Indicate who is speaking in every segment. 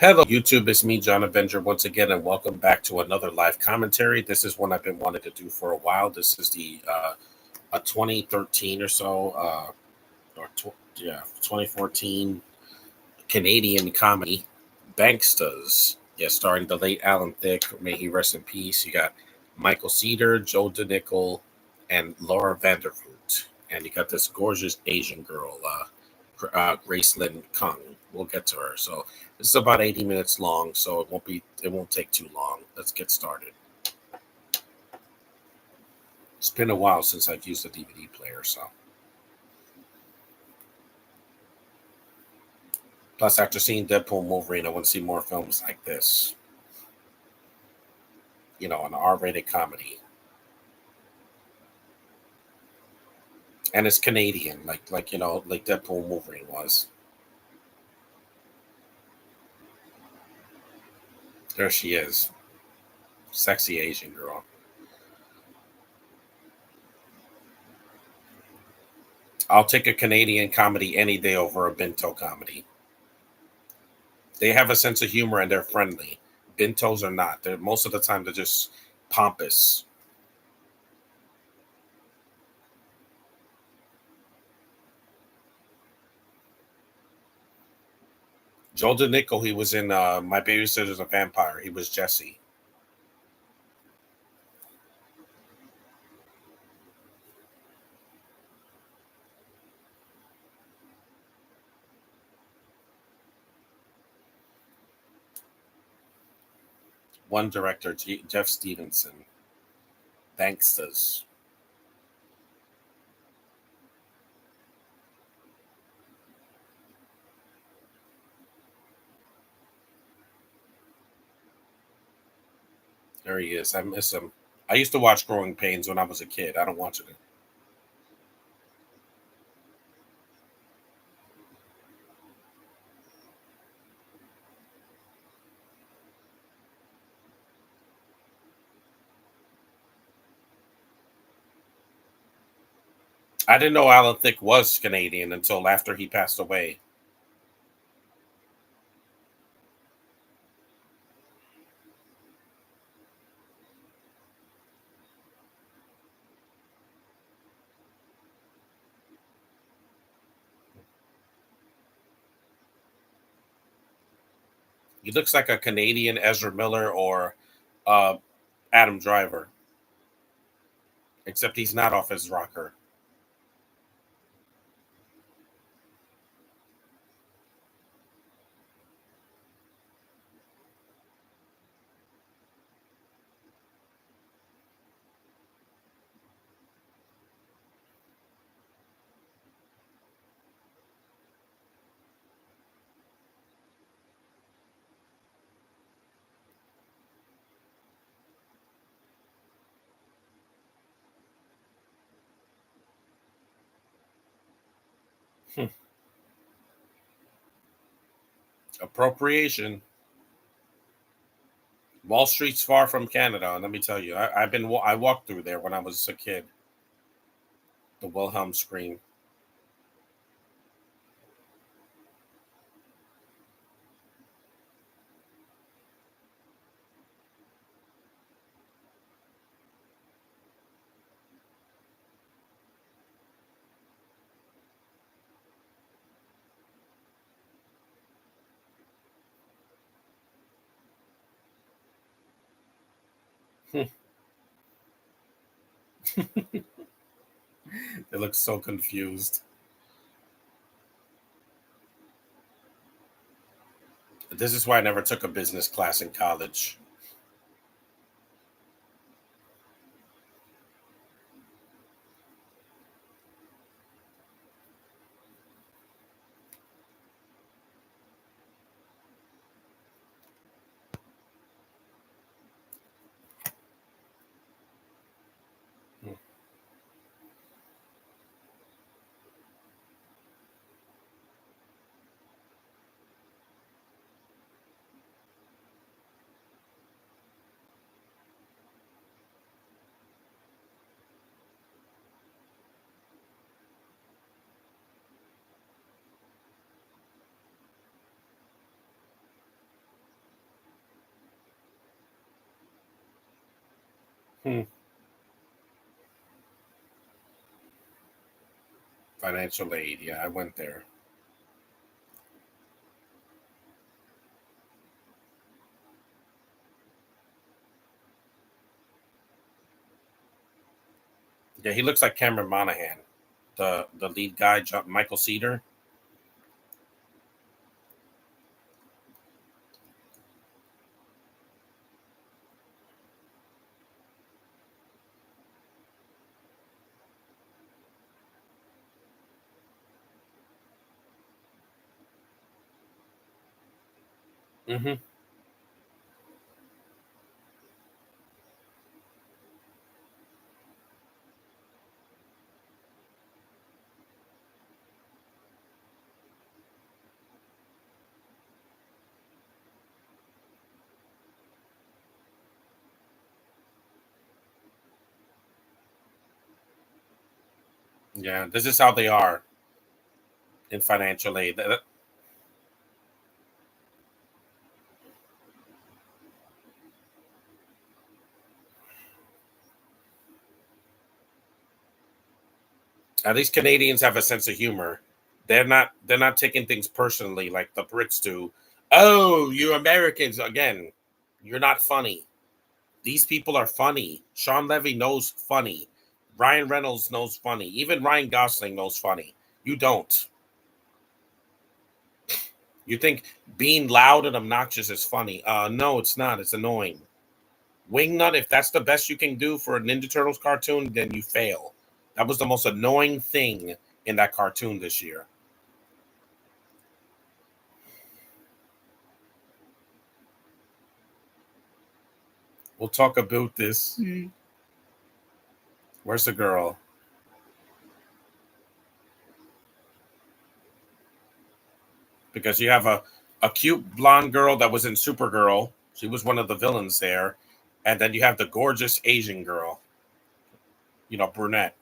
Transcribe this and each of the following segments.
Speaker 1: Hello, YouTube. It's me, John Avenger, once again, and welcome back to another live commentary. This is one I've been wanting to do for a while. This is the a 2013 or so, yeah, 2014 Canadian comedy, Bankstas. Yeah, starring the late Alan Thicke. May he rest in peace. You got Michael Cedar, Joe DeNichol, and Laura Vandervoot. And you got this gorgeous Asian girl, Gracelyn Kung. We'll get to her. So this is about 80 minutes long, so it won't take too long. Let's get started. It's been a while since I've used a DVD player, so plus after seeing Deadpool and Wolverine, I want to see more films like this. An R-rated comedy. And it's Canadian, like Deadpool and Wolverine was. There she is. Sexy Asian girl. I'll take a Canadian comedy any day over a Bento comedy. They have a sense of humor and they're friendly. Bentos are not. They're most of the time they're just pompous. Joel DeNichol, he was in My Babysitter's a Vampire. He was Jesse. One director, Jeff Stevenson. Bankstas. There he is. I miss him. I used to watch Growing Pains when I was a kid. I don't watch it. I didn't know Alan Thicke was Canadian until after he passed away. He looks like a Canadian Ezra Miller or uh, Adam Driver, except he's not off his rocker. Appropriation. Wall Street's far from Canada, and let me tell you, I walked through there when I was a kid. The Wilhelm scream. They look so confused. This is why I never took a business class in college. Hmm. Financial aid. Yeah, I went there. Yeah, he looks like Cameron Monaghan, the lead guy, Michael Cedar. Hmm. Yeah, this is how they are in financial aid. At least Canadians have a sense of humor. They're not taking things personally like the Brits do. Oh, you Americans again. You're not funny. These people are funny. Sean Levy knows funny. Ryan Reynolds knows funny. Even Ryan Gosling knows funny. You don't. You think being loud and obnoxious is funny. No, it's not. It's annoying. Wingnut, if that's the best you can do for a Ninja Turtles cartoon, then you fail. That was the most annoying thing in that cartoon this year. We'll talk about this. Where's the girl? Because you have a cute blonde girl that was in Supergirl. She was one of the villains there. And then you have the gorgeous Asian girl, brunette.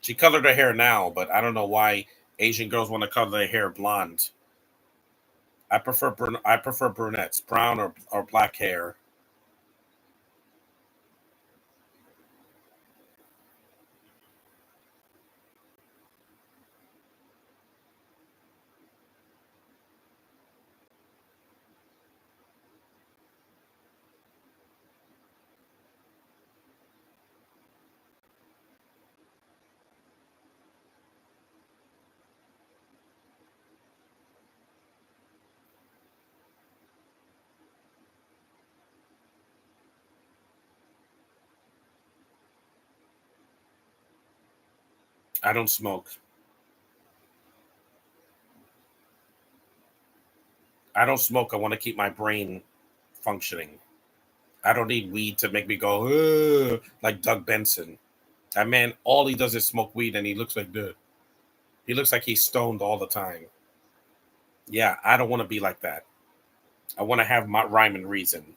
Speaker 1: She colored her hair now, but I don't know why Asian girls want to color their hair blonde. I prefer brunettes, brown or black hair. I don't smoke. I don't smoke. I want to keep my brain functioning. I don't need weed to make me go "Ugh," like Doug Benson. That man, all he does is smoke weed, and he looks like that. He looks like he's stoned all the time. Yeah, I don't want to be like that. I want to have my rhyme and reason.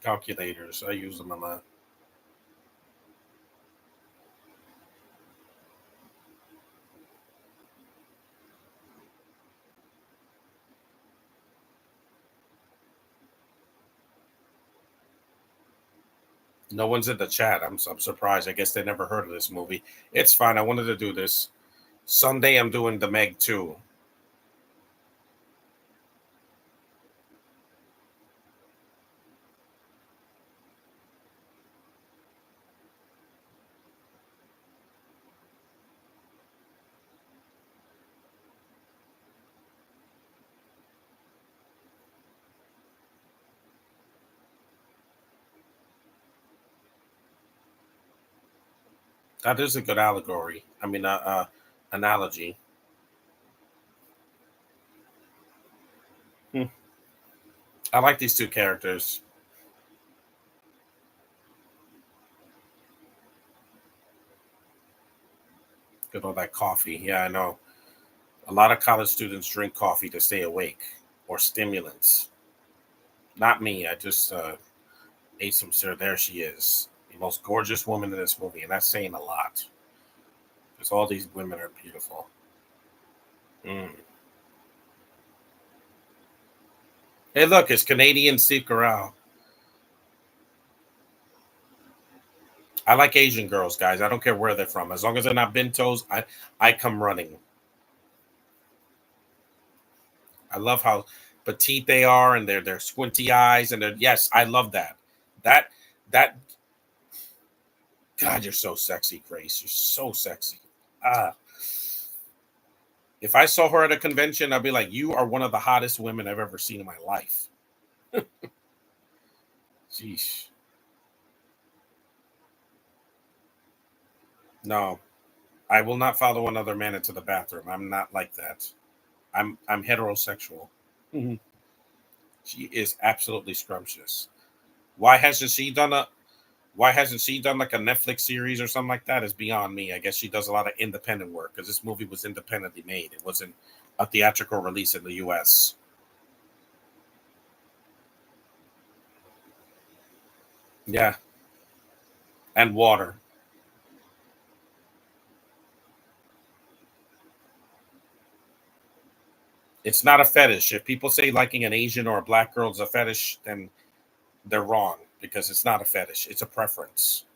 Speaker 1: Calculators, I use them a lot. No one's in the chat. I'm surprised. I guess they never heard of this movie. It's fine. I wanted to do this. Sunday, I'm doing the Meg 2. That is a good allegory. I mean, analogy. Hmm. I like these two characters. Good on that coffee. Yeah, I know. A lot of college students drink coffee to stay awake or stimulants. Not me. I just ate some syrup. There she is, the most gorgeous woman in this movie, and that's saying a lot because all these women are beautiful. Mm. Hey, look, it's Canadian Steve Carell. I like Asian girls, guys. I don't care where they're from, as long as they're not bentos. I come running. I love how petite they are, and their squinty eyes, and their yes, I love that. That that God, you're so sexy, Grace. You're so sexy. Ah, if I saw her at a convention, I'd be like, "You are one of the hottest women I've ever seen in my life." Jeez. No, I will not follow another man into the bathroom. I'm not like that. I'm heterosexual. Mhm. She is absolutely scrumptious. Why hasn't she done a Why hasn't she done like a Netflix series or something like that? Is beyond me. I guess she does a lot of independent work because this movie was independently made. It wasn't a theatrical release in the U.S. Yeah, and water. It's not a fetish. If people say liking an Asian or a black girl is a fetish, then they're wrong because it's not a fetish. It's a preference.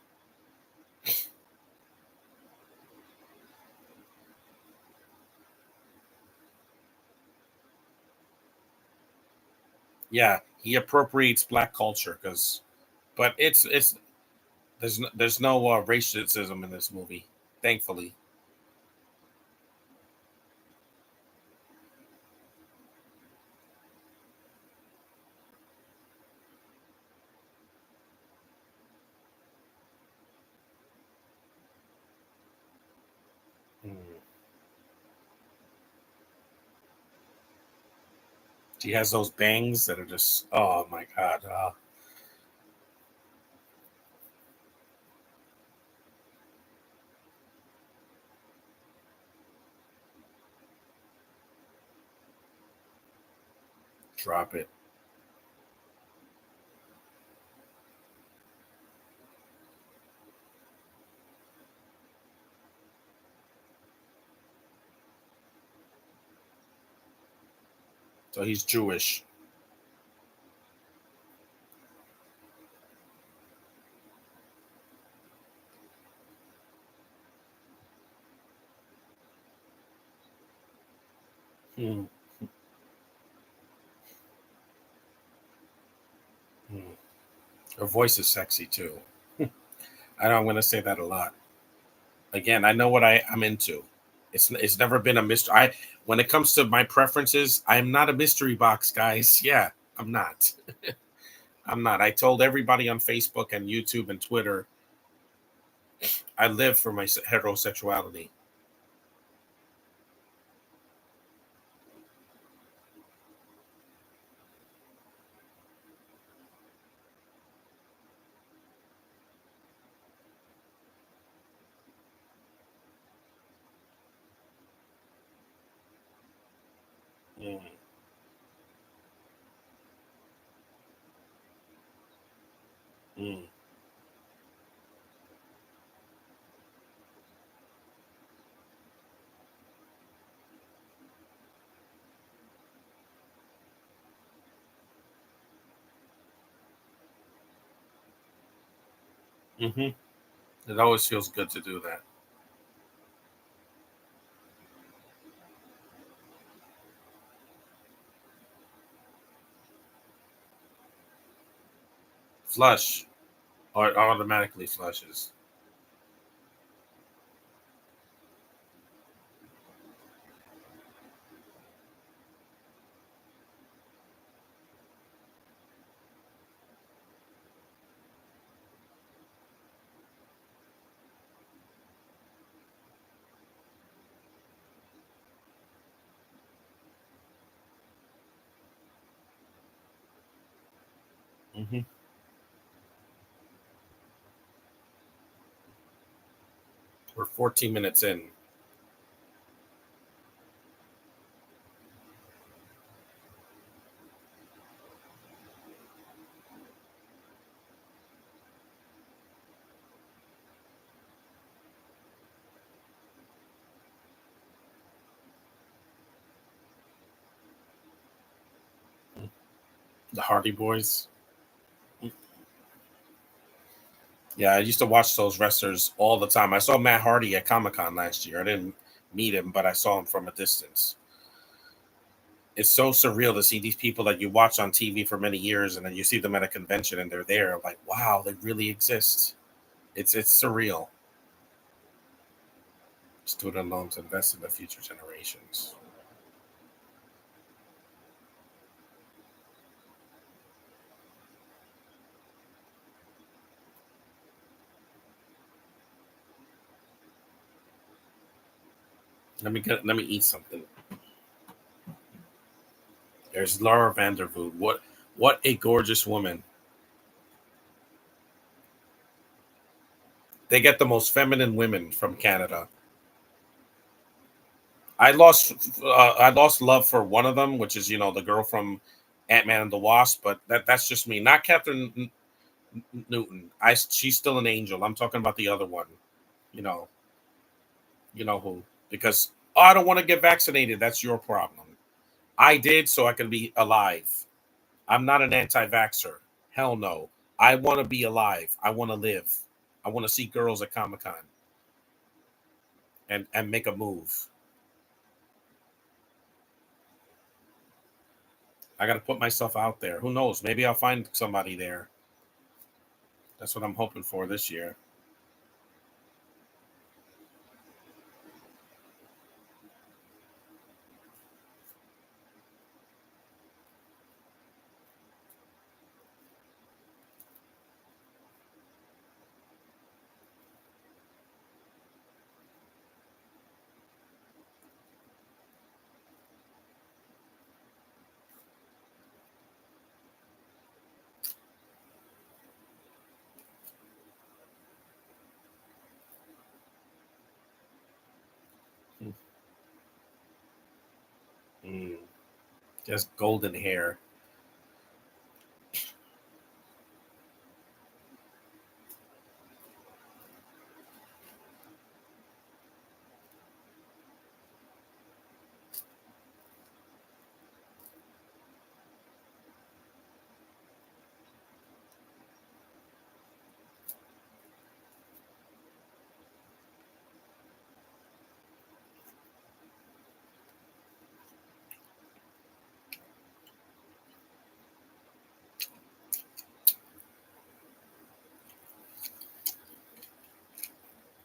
Speaker 1: Yeah, he appropriates black culture because, but it's there's no racism in this movie, thankfully. Mm. She has those bangs that are just oh my god, drop it. So he's Jewish. Mm. Mm. Her voice is sexy too. I know I'm going to say that a lot. Again, I know what I'm into. It's never been a mystery. I When it comes to my preferences, I'm not a mystery box, guys. Yeah, I'm not. I'm not. I told everybody on Facebook and YouTube and Twitter I live for my heterosexuality. Mm, mm, hmm. It always feels good to do that. Flush, or it automatically flushes. Hmm. We're 14 minutes in. The Hardy Boys. Yeah, I used to watch those wrestlers all the time. I saw Matt Hardy at Comic Con last year. I didn't meet him, but I saw him from a distance. It's so surreal to see these people that you watch on TV for many years, and then you see them at a convention and they're there. Like, wow, they really exist. It's surreal. Student loans invest in the future generations. Let me eat something. There's Laura Vandervoot. What a gorgeous woman. They get the most feminine women from Canada. I lost love for one of them, which is the girl from Ant Man and the Wasp. But that's just me. Not Catherine Newton. She's still an angel. I'm talking about the other one. You know you know who? Because I don't want to get vaccinated. That's your problem. I did so I can be alive. I'm not an anti-vaxxer. Hell no. I want to be alive. I want to live. I want to see girls at Comic Con and make a move. I got to put myself out there. Who knows? Maybe I'll find somebody there. That's what I'm hoping for this year. Mm, just golden hair.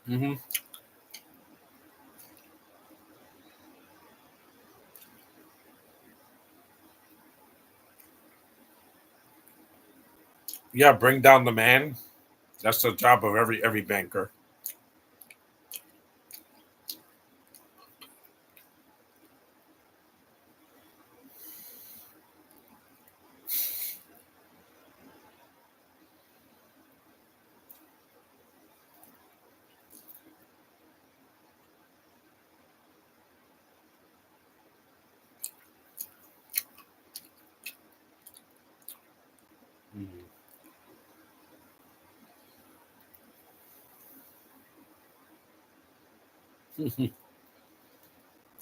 Speaker 1: Hmm. Yeah, bring down the man. That's the job of every banker.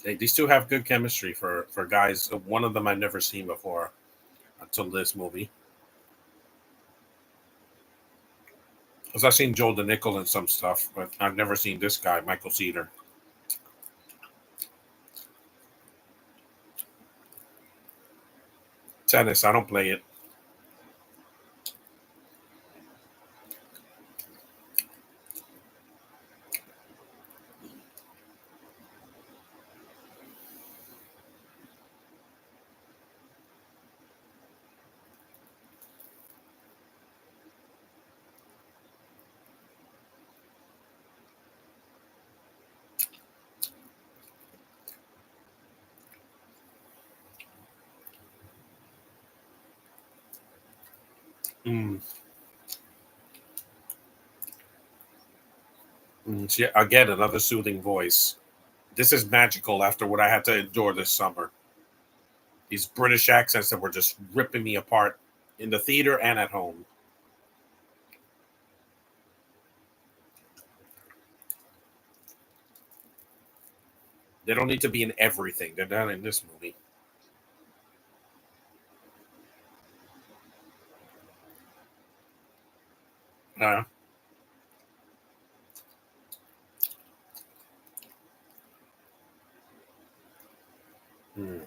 Speaker 1: These two have good chemistry for guys. One of them I've never seen before until this movie. Because I've seen Joel DeNichol in some stuff, but I've never seen this guy, Michael Cedar. Tennis, I don't play it. Mm. See, again, another soothing voice. This is magical after what I had to endure this summer. These British accents that were just ripping me apart in the theater and at home. They don't need to be in everything. They're not in this movie. Uh, mm,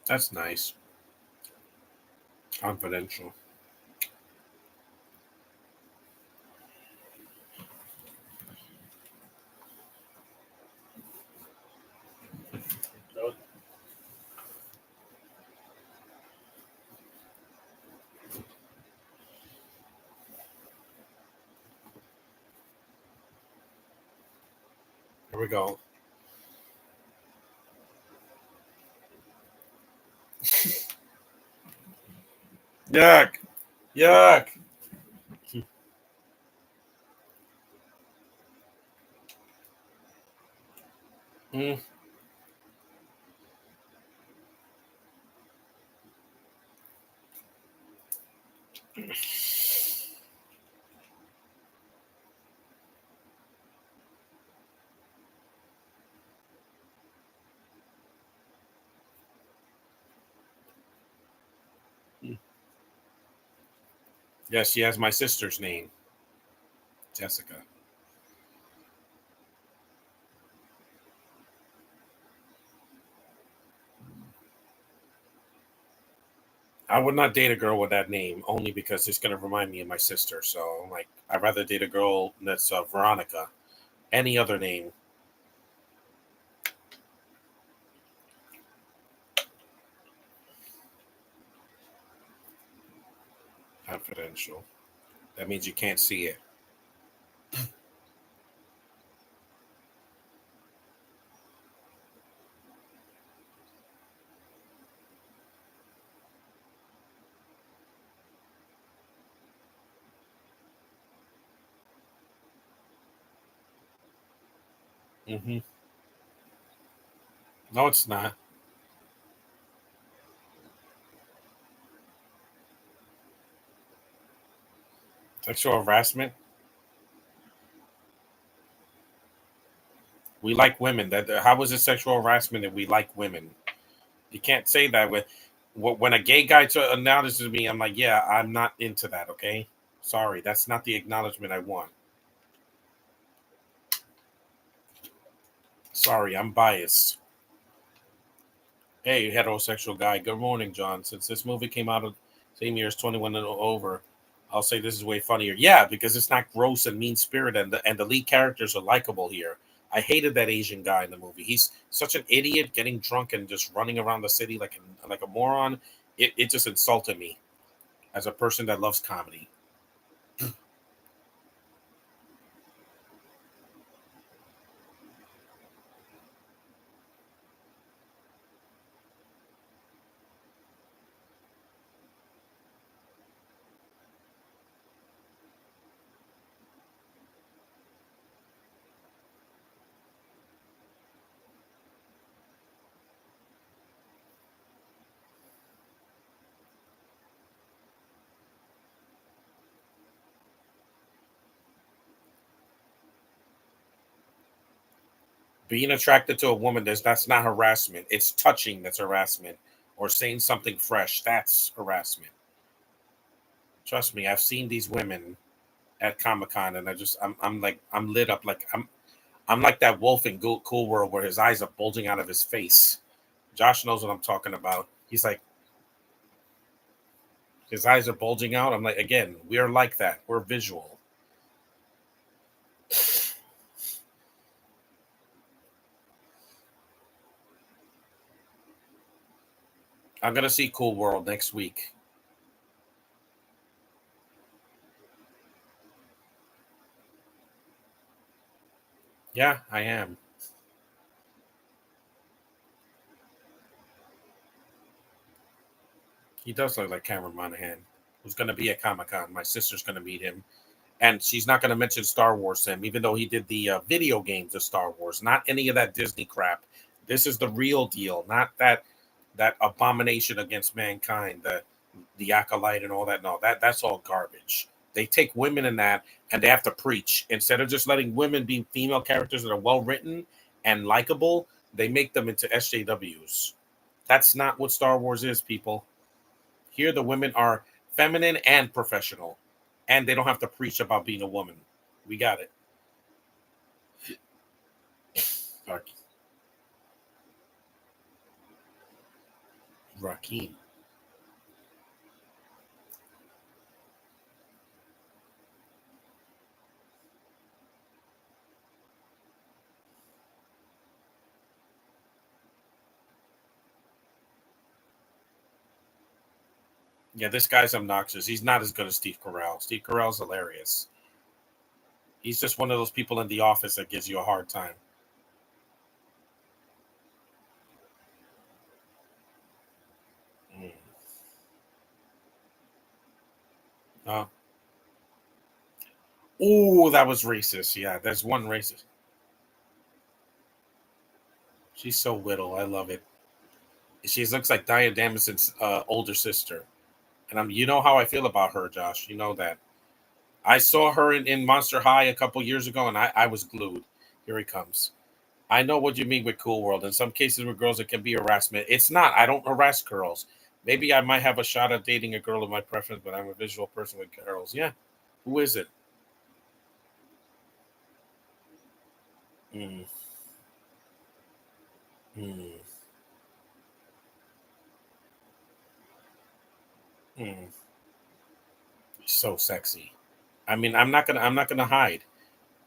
Speaker 1: that's nice. Confidential. Here we go. Yuck. Yuck. Mm, mm. Yes, she has my sister's name, Jessica. I would not date a girl with that name only because it's going to remind me of my sister. So, like, I'd rather date a girl that's Veronica. Any other name, confidential. That means you can't see it. Hmm. No, it's not. Sexual harassment. We like women. That how is it sexual harassment if we like women? You can't say that when a gay guy announces to me, I'm like, yeah, I'm not into that. Okay, sorry, that's not the acknowledgement I want. Sorry, I'm biased. Hey, heterosexual guy. Good morning, John. Since this movie came out of same year as 21 and over, I'll say this is way funnier. Yeah, because it's not gross and mean spirited, and the lead characters are likable here. I hated that Asian guy in the movie. He's such an idiot, getting drunk and just running around the city like a moron. It just insulted me as a person that loves comedy. Being attracted to a woman, that's not harassment. It's touching that's harassment, or saying something fresh. That's harassment. Trust me, I've seen these women at Comic Con, and I'm like I'm lit up like I'm like that wolf in Cool World where his eyes are bulging out of his face. Josh knows what I'm talking about. He's like his eyes are bulging out. I'm like again, we are like that. We're visual. I'm gonna see Cool World next week. Yeah, I am. He does look like Cameron Monaghan, who's gonna be at Comic Con. My sister's gonna meet him, and she's not gonna mention Star Wars to him, even though he did the video games of Star Wars. Not any of that Disney crap. This is the real deal, not that abomination against mankind, the acolyte and all that. No, that's all garbage. They take women in that and they have to preach instead of just letting women be female characters that are well written and likable. They make them into SJWs. That's not what Star Wars is, people. Here, the women are feminine and professional, and they don't have to preach about being a woman. We got it. Rakim. Yeah, this guy's obnoxious. He's not as good as Steve Carell. Steve Carell's hilarious. He's just one of those people in the office that gives you a hard time. Mm. Uh, oh, that was racist. Yeah, there's one racist. She's so little. I love it. She looks like Diane Damison's older sister. And you know how I feel about her, Josh. You know that. I saw her in Monster High a couple years ago, and I was glued. Here he comes. I know what you mean with Cool World. In some cases with girls, it can be harassment. It's not. I don't harass girls. Maybe I might have a shot at dating a girl of my preference, but I'm a visual person with girls. Yeah. Who is it? Mm, mm, mm. So sexy. I mean, I'm not gonna hide.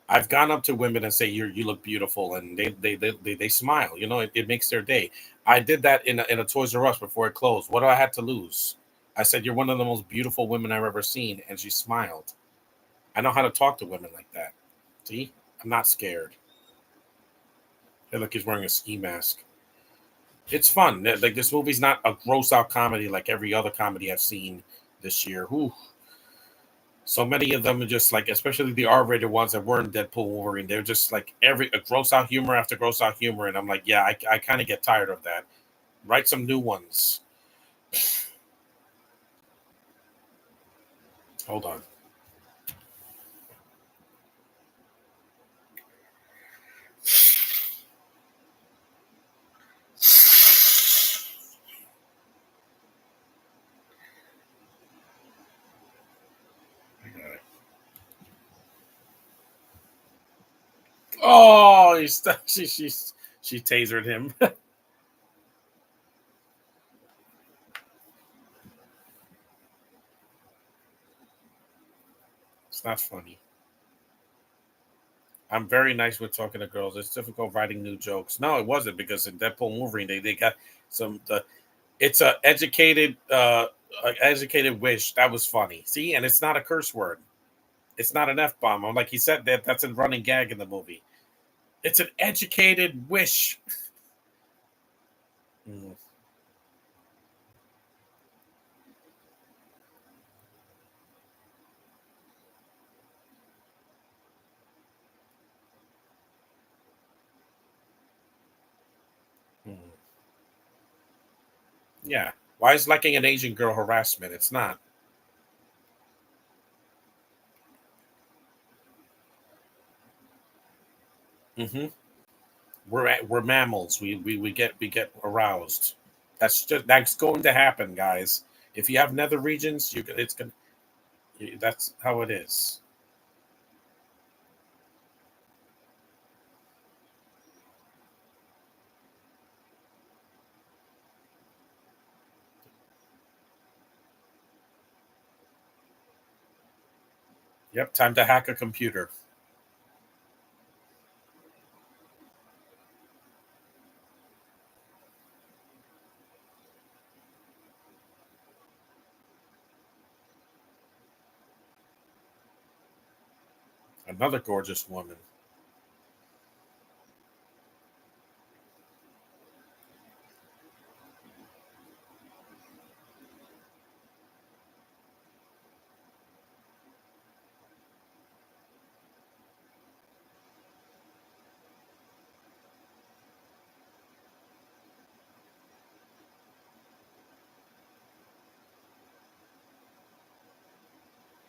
Speaker 1: I've gone up to women and say you look beautiful, and they smile. You know, it makes their day. I did that in a Toys R Us before it closed. What do I had to lose? I said you're one of the most beautiful women I've ever seen, and she smiled. I know how to talk to women like that. See, I'm not scared. Hey, look, he's wearing a ski mask. It's fun. Like this movie's not a gross out comedy like every other comedy I've seen this year. Whew. So many of them are just like, especially the R-rated ones that weren't Deadpool Wolverine. They're just like every gross out humor after gross out humor, and I'm like, yeah, I kind of get tired of that. Write some new ones. Hold on. Oh, she tasered him. It's not funny. I'm very nice with talking to girls. It's difficult writing new jokes. No, it wasn't because in Deadpool Wolverine they got some. It's a educated wish. That was funny. See, and it's not a curse word. It's not an F bomb. I'm like he said that that's a running gag in the movie. It's an educated wish. Mm, mm. Yeah. Why is liking an Asian girl harassment? It's not. Hmm. We're mammals. We get aroused. That's going to happen, guys. If you have nether regions, it's gonna. That's how it is. Yep. Time to hack a computer. Another gorgeous woman.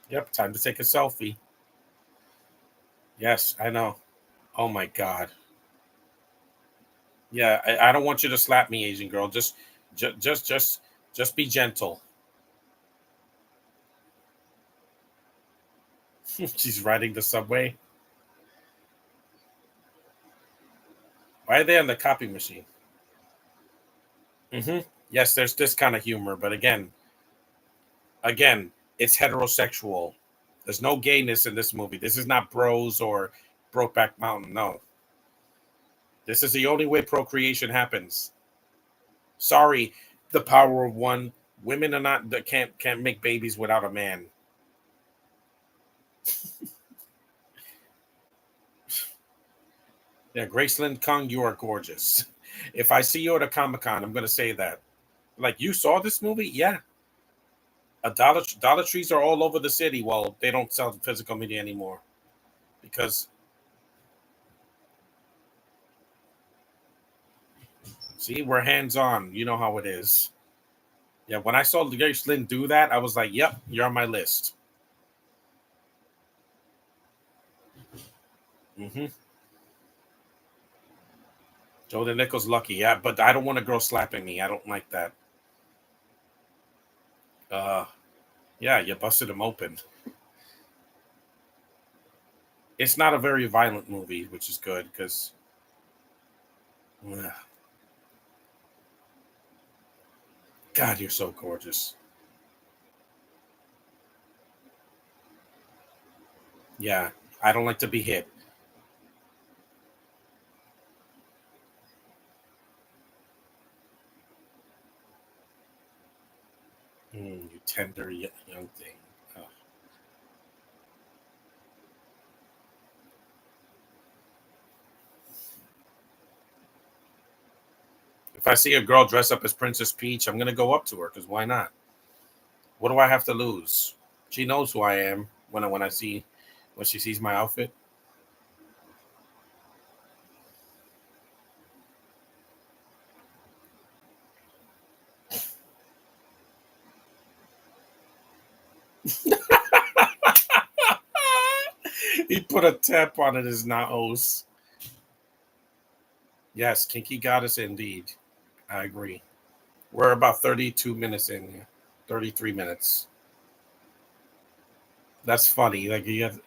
Speaker 1: Yep, time to take a selfie. Yes, I know. Oh my god. Yeah, I don't want you to slap me, Asian girl. Just, just, just, just be gentle. She's riding the subway. Why are they on the copy machine? Hmm. Yes, there's this kind of humor, but again, it's heterosexual. There's no gayness in this movie. This is not Bros or Brokeback Mountain. No, this is the only way procreation happens. Sorry, the power of one. Women are not that can't make babies without a man. Yeah, Graceland Kong, you are gorgeous. If I see you at a Comic Con, I'm gonna say that. Like, you saw this movie? Yeah. A Dollar Trees are all over the city. Well, they don't sell physical media anymore because see, we're hands on. You know how it is. Yeah, when I saw Graceland do that, I was like, "Yep, you're on my list." Hmm. Jordan Nichols lucky, yeah, but I don't want a girl slapping me. I don't like that. Uh, yeah, you busted him open. It's not a very violent movie, which is good because, God, you're so gorgeous. Yeah, I don't like to be hit. You tender young thing. Uh, if I see a girl dress up as Princess Peach, I'm gonna go up to her because why not? What do I have to lose? She knows who I am when I see when she sees my outfit. He put a tap on it his nose. Yes, kinky goddess indeed. I agree. We're about 32 minutes in here. 33 minutes. That's funny. Like you have,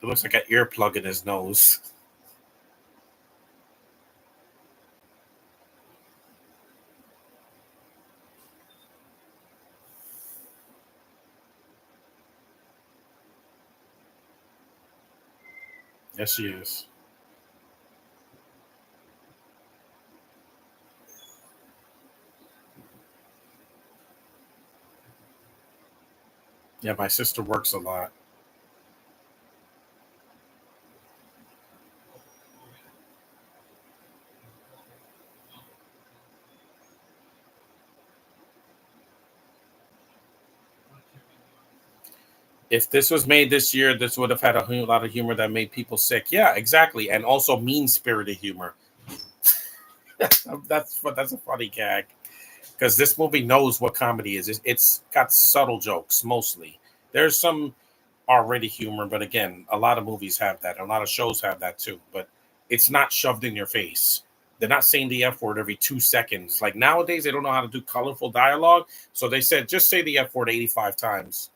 Speaker 1: it looks like an earplug in his nose. Yes, she is. Yeah, my sister works a lot. If this was made this year, this would have had a lot of humor that made people sick. Yeah, exactly, and also mean spirited humor. That's a funny gag because this movie knows what comedy is. It's got subtle jokes mostly. There's some already humor, but again, a lot of movies have that. A lot of shows have that too. But it's not shoved in your face. They're not saying the F word every 2 seconds. Like nowadays, they don't know how to do colorful dialogue. So they said just say the F word 85 times.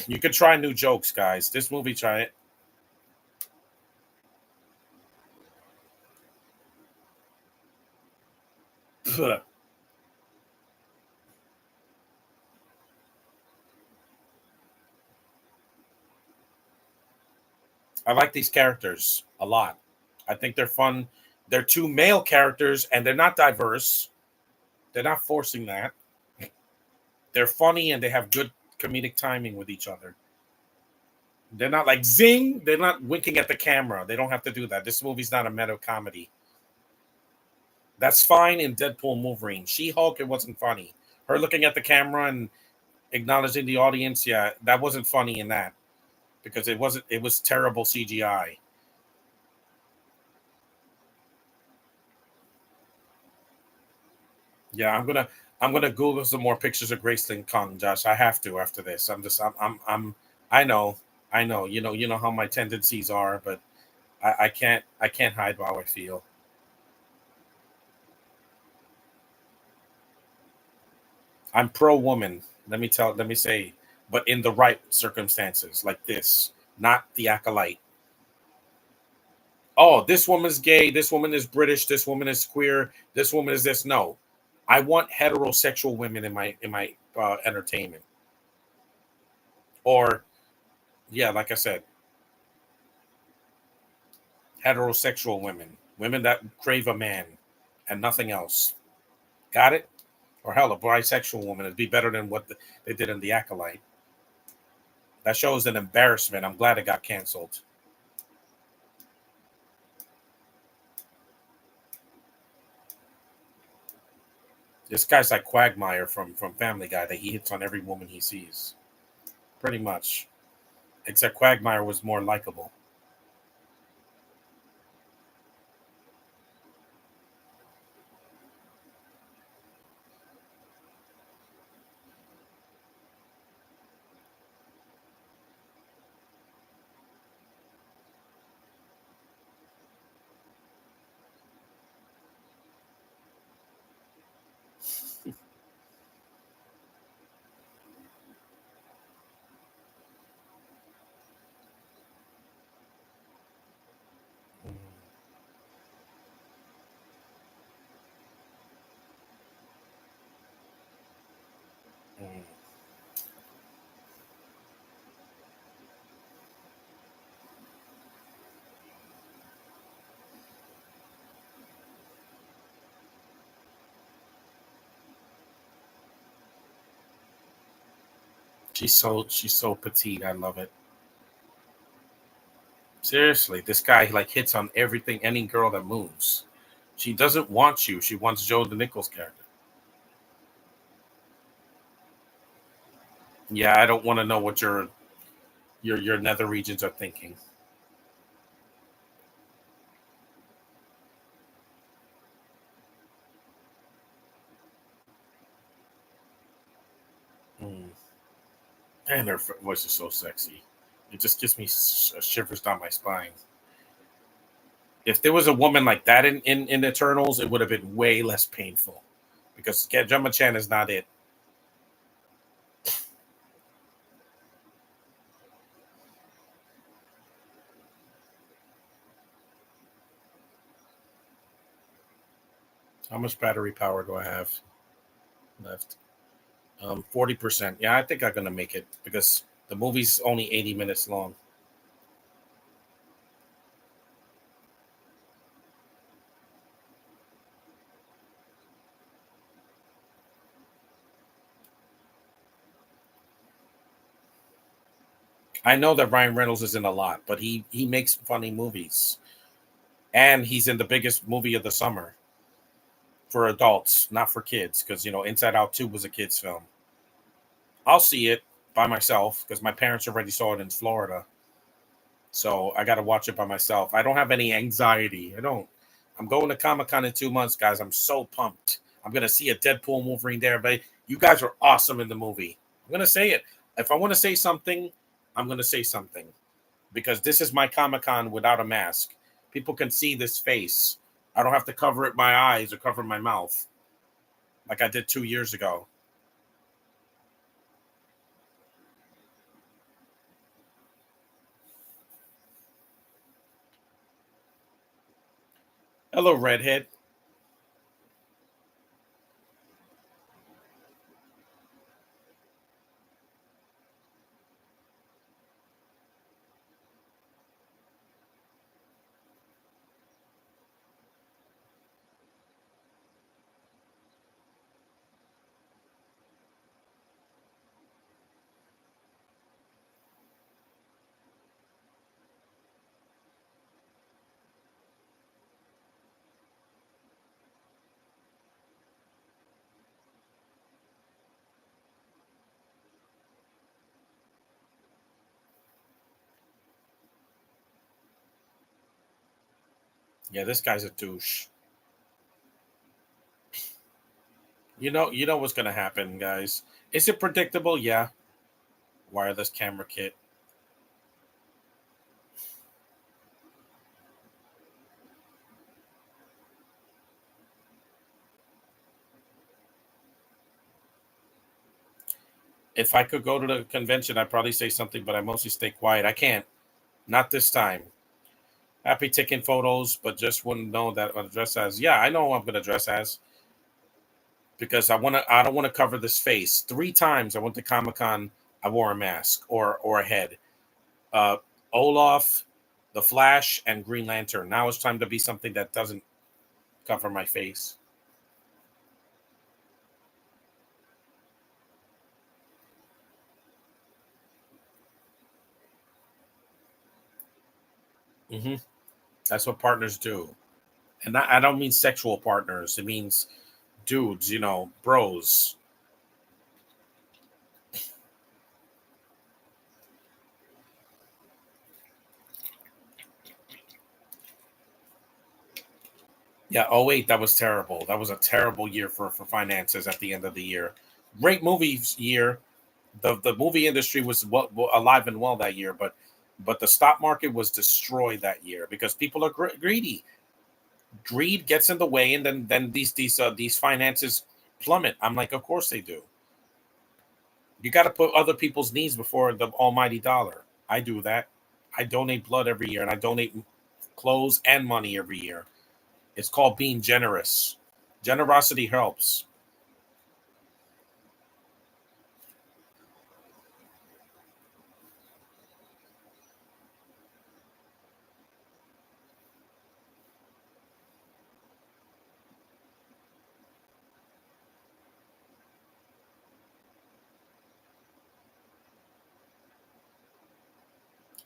Speaker 1: You could try new jokes, guys. This movie, try it. I like these characters a lot. I think they're fun. They're two male characters, and they're not diverse. They're not forcing that. They're funny, and they have good comedic timing with each other. They're not like zing. They're not winking at the camera. They don't have to do that. This movie's not a meta comedy. That's fine in Deadpool Wolverine. She Hulk, it wasn't funny. Her looking at the camera and acknowledging the audience, yeah, that wasn't funny in that because it wasn't. It was terrible CGI. Yeah, I'm gonna Google some more pictures of Graceland Kong, Josh. I have to after this. I know, I know. You know how my tendencies are, but I can't hide how I feel. I'm pro woman. Let me say, but in the right circumstances, like this, not the acolyte. Oh, this woman's gay. This woman is British. This woman is queer. This woman is this. No, I want heterosexual women in my entertainment. Or yeah, like I said, heterosexual women, women that crave a man and nothing else. Got it? Or hell, a bisexual woman would be better than what they did in The Acolyte. That show is an embarrassment. I'm glad it got canceled. This guy's like Quagmire from Family Guy that he hits on every woman he sees, pretty much. Except Quagmire was more likable. Mm, she's so petite. I love it. Seriously, this guy like hits on everything. Any girl that moves. She doesn't want you. She wants Joe the Nichols character. Yeah, I don't want to know what your nether regions are thinking. Mm. And her voice is so sexy. It just gives me shivers down my spine. If there was a woman like that in Eternals, it would have been way less painful. Because Gemma Chan is not it. How much battery power do I have left? 40%. Yeah, I think I'm gonna make it because the movie's only 80 minutes long. I know that Ryan Reynolds is in a lot, but he makes funny movies, and he's in the biggest movie of the summer for adults, not for kids, because Inside Out 2 was a kids film. I'll see it by myself because my parents already saw it in Florida, so I got to watch it by myself. I don't have any anxiety. I don't. I'm going to Comic Con in 2 months, guys. I'm so pumped. I'm gonna see a Deadpool Wolverine there, but you guys are awesome in the movie. I'm gonna say it. If I want to say something, I'm gonna say something because this is my Comic Con without a mask. People can see this face. I don't have to cover it my eyes or cover my mouth like I did 2 years ago. Hello, redhead. Yeah, this guy's a douche. You know what's gonna happen, guys. Is it predictable? Yeah. Wireless camera kit. If I could go to the convention, I'd probably say something, but I mostly stay quiet. I can't. Not this time. Happy taking photos, but just wouldn't know that I'm gonna dress as. Yeah, I know who I'm gonna dress as because I don't wanna cover this face. 3 times I went to Comic Con, I wore a mask or a head. Uh Olaf, the Flash, and Green Lantern. Now it's time to be something that doesn't cover my face. Hmm. That's what partners do. And I don't mean sexual partners. It means dudes, bros. Yeah, oh wait, that was terrible. That was a terrible year for finances at the end of the year. Great movies year. The movie industry was alive and well that year, but the stock market was destroyed that year because people are greedy. Greed gets in the way, and then these finances plummet. I'm like, of course they do. You got to put other people's needs before the almighty dollar. I do that. I donate blood every year, and I donate clothes and money every year. It's called being generous. Generosity helps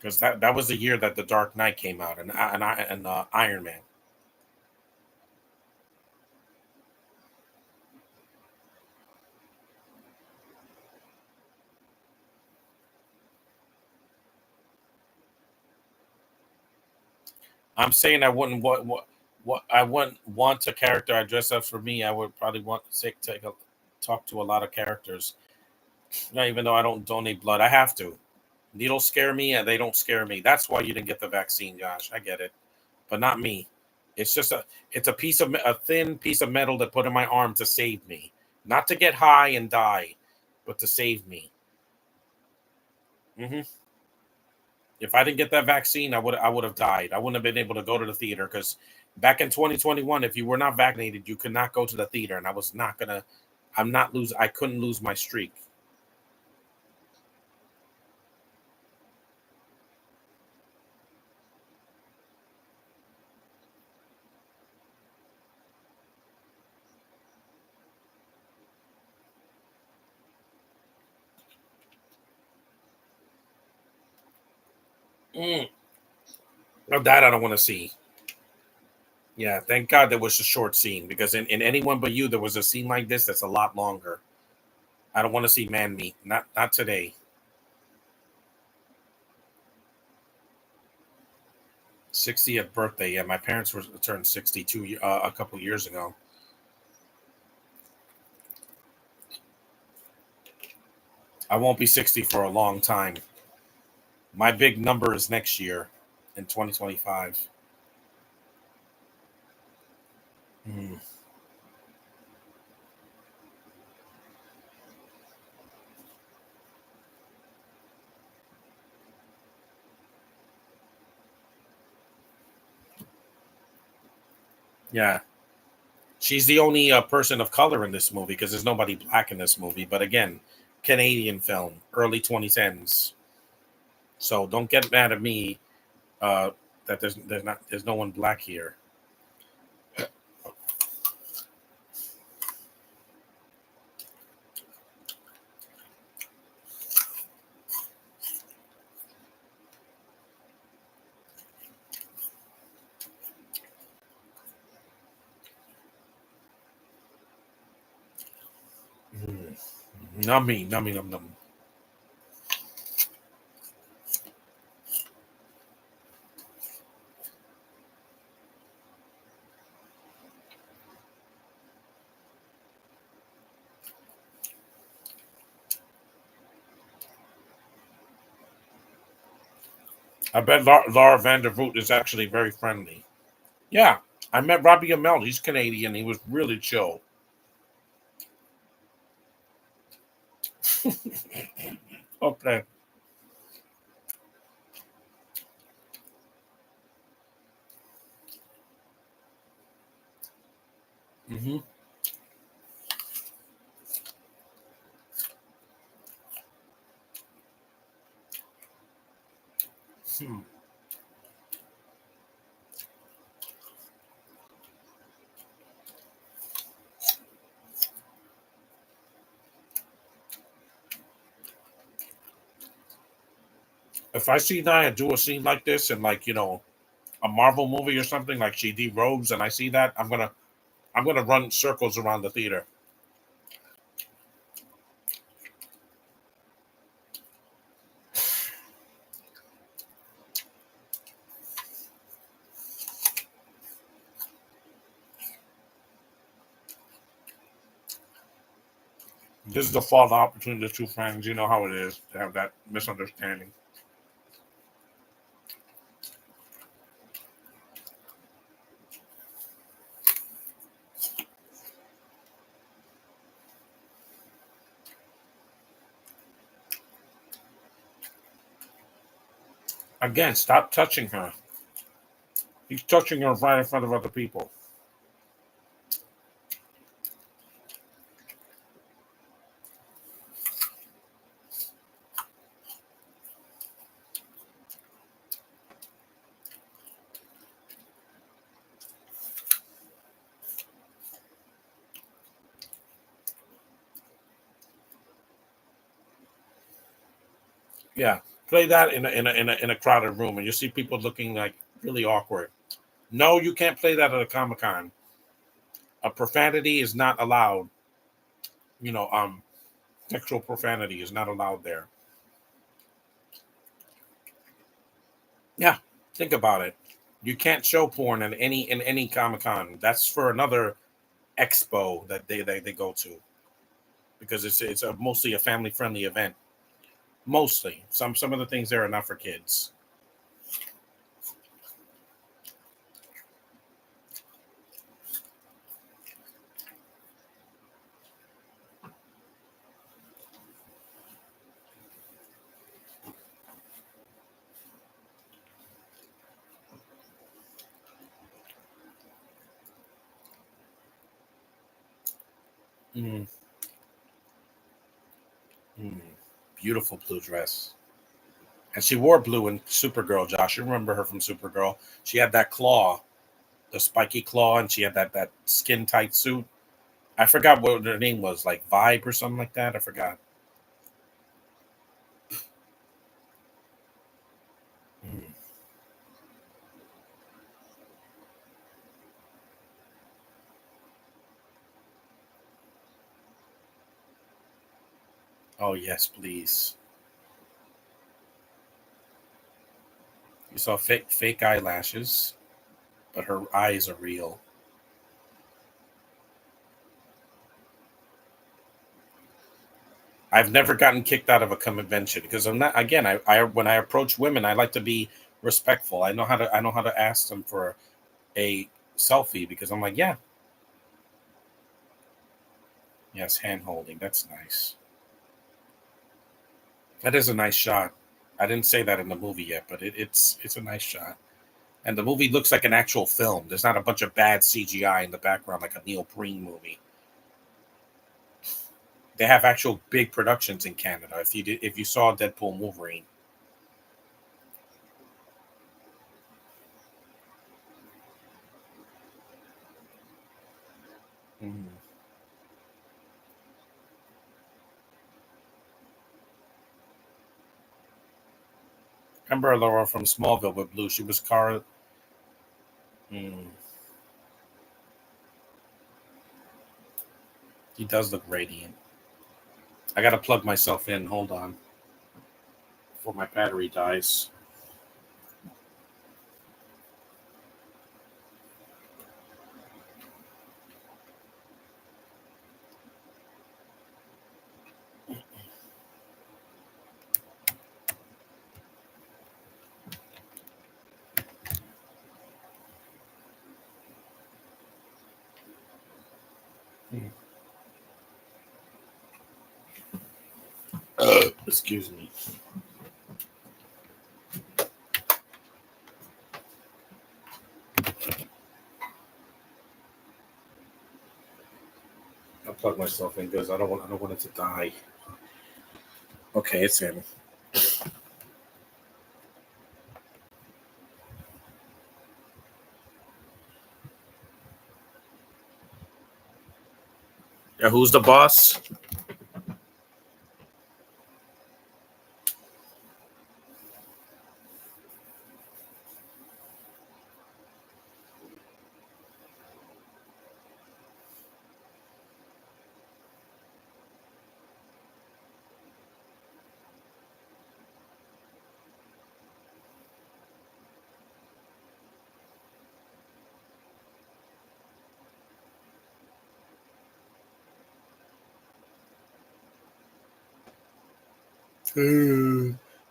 Speaker 1: because that was the year that the Dark Knight came out and Iron Man. I'm saying I wouldn't what I wouldn't want a character I dress up for me. I would probably want to talk to a lot of characters. Not even though I don't donate blood, I have to. Needles scare me, and they don't scare me. That's why you didn't get the vaccine, Josh. I get it, but not me. It's just it's a thin piece of metal to put in my arm to save me, not to get high and die, but to save me. Hmm. If I didn't get that vaccine, I would have died. I wouldn't have been able to go to the theater because back in 2021, if you were not vaccinated, you could not go to the theater, and I was not gonna. I'm not lose. I couldn't lose my streak. Mm. No, that I don't want to see. Yeah, thank God there was a short scene because in Anyone But You there was a scene like this that's a lot longer. I don't want to see man meat. Not today. 60th birthday. Yeah, my parents were turned 62 a couple years ago. I won't be 60 for a long time. My big number is next year in 2025. Mm. Yeah, she's the only person of color in this movie because there's nobody black in this movie. But again, Canadian film, early 2010s. So don't get mad at me uh, that there's no one black here. Mm. Nummy, nummy, num num. I bet Laura Vandervoot is actually very friendly. Yeah, I met Robbie Amell. He's Canadian. He was really chill. Okay. Hmm. Hmm. If I see Nia do a scene like this in like a Marvel movie or something, like she derobes and I see that, I'm gonna run circles around the theater. This is the fallout between the two friends. You know how it is to have that misunderstanding. Again, stop touching her. He's touching her right in front of other people. Yeah, play that in a crowded room, and you see people looking like really awkward. No, you can't play that at a Comic Con. A profanity is not allowed. You know, sexual profanity is not allowed there. Yeah, think about it. You can't show porn in any Comic Con. That's for another expo that they go to because it's mostly a family friendly event. Mostly, some of the things there are not for kids. Mm, mm. Beautiful blue dress, and she wore blue in Supergirl. Josh, you remember her from Supergirl? She had that claw, the spiky claw, and she had that skin tight suit. I forgot what her name was, like Vibe or something like that. I forgot. Mm. Oh yes, please. You saw fake eyelashes, but her eyes are real. I've never gotten kicked out of a convention because I'm not. Again, I when I approach women, I like to be respectful. I know how to ask them for a selfie because I'm like, yeah, yes, hand holding. That's nice. That is a nice shot. I didn't say that in the movie yet, but it's a nice shot. And the movie looks like an actual film. There's not a bunch of bad CGI in the background like a Neil Breen movie. They have actual big productions in Canada. If you saw Deadpool Wolverine, mm. Remember Laura from Smallville with Blue? She was Cara. Mm, he does look radiant. I gotta plug myself in. Hold on, before my battery dies. Excuse me. I'll plug myself in because I don't want it to die. Okay, it's in. Yeah, who's the boss?